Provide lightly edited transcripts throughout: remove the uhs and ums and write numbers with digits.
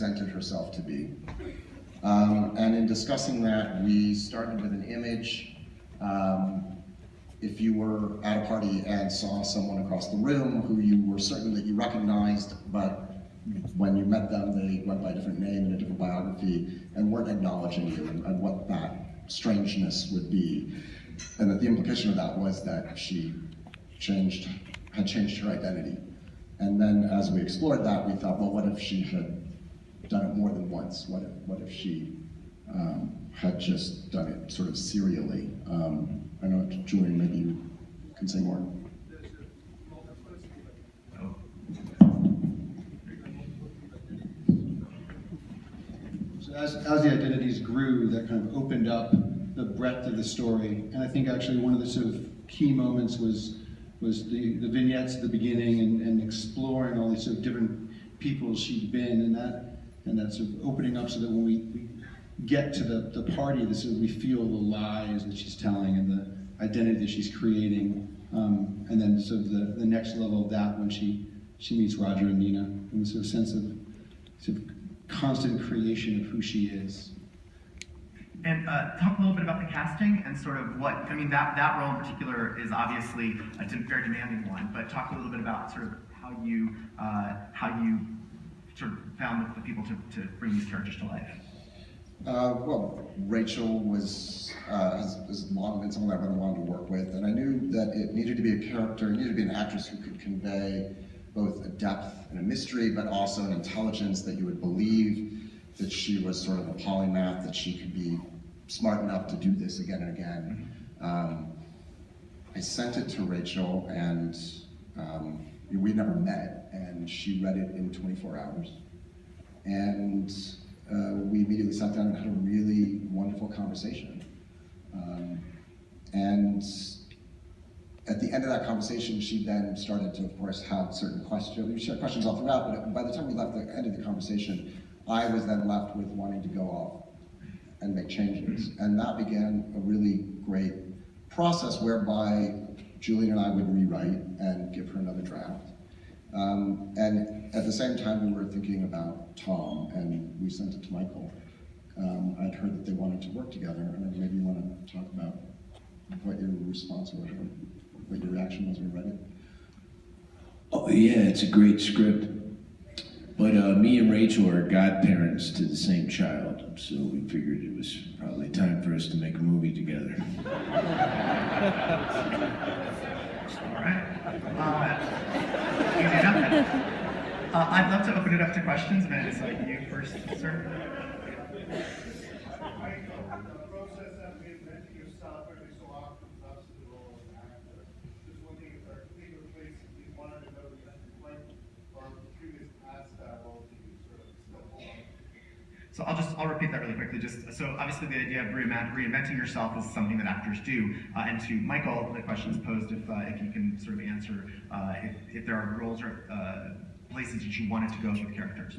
presented herself to be. And in discussing that, we started with an image. If you were at a party and saw someone across the room who you were certain that you recognized, but when you met them, they went by a different name and a different biography and weren't acknowledging you and what that strangeness would be. And that the implication of that was that she had changed her identity. And then as we explored that, we thought, well, what if she had done it more than once? What if she had just done it sort of serially? I know, Julian, maybe you can say more. So as the identities grew, that kind of opened up the breadth of the story. And I think actually one of the sort of key moments was the vignettes at the beginning and exploring all these sort of different people she'd been, and that sort of opening up so that when we get to the party, we feel the lies that she's telling and the identity that she's creating, and then sort of the next level of that when she meets Roger and Nina, and the sort of sense of sort of constant creation of who she is. And talk a little bit about the casting and sort of what, I mean, that role in particular is obviously a very demanding one, but talk a little bit about sort of how you sort of found the people to bring these characters to life. Well, Rachel has long been someone I really wanted to work with, and I knew that it needed to be a character, it needed to be an actress who could convey both a depth and a mystery, but also an intelligence that you would believe that she was sort of a polymath, that she could be smart enough to do this again and again. I sent it to Rachel, and we never met, and she read it in 24 hours. And we immediately sat down and had a really wonderful conversation. And at the end of that conversation, she then started to, of course, have certain questions. She had questions all throughout, but by the time we left the end of the conversation, I was then left with wanting to go off and make changes. And that began a really great process whereby Julian and I would rewrite and give her another draft. And at the same time, we were thinking about Tom, and we sent it to Michael. I'd heard that they wanted to work together, and maybe you want to talk about what your response was, or what your reaction was when you read it. Oh yeah, it's a great script. But me and Rachel are godparents to the same child, so we figured it was probably time for us to make a movie together. All right. Easy enough. I'd love to open it up to questions, and it's like you first, sir. So I'll repeat that really quickly. So obviously the idea of reinventing yourself is something that actors do. And to Michael, the question is posed if you can sort of answer if there are roles or places that you wanted to go with characters.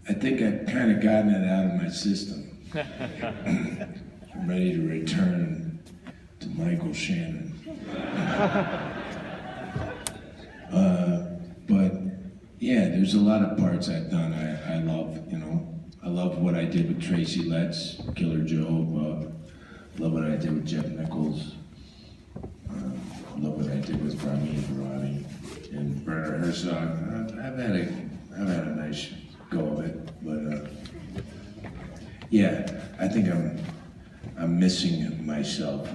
I think I've kind of gotten it out of my system. I'm ready to return to Michael Shannon. But yeah, there's a lot of parts I've done. I love, I love what I did with Tracy Letts, Killer Joe. Love what I did with Jeff Nichols. Love what I did with Ramin Djawadi and Werner Herzog. I've had a nice go of it, but yeah, I think I'm missing myself.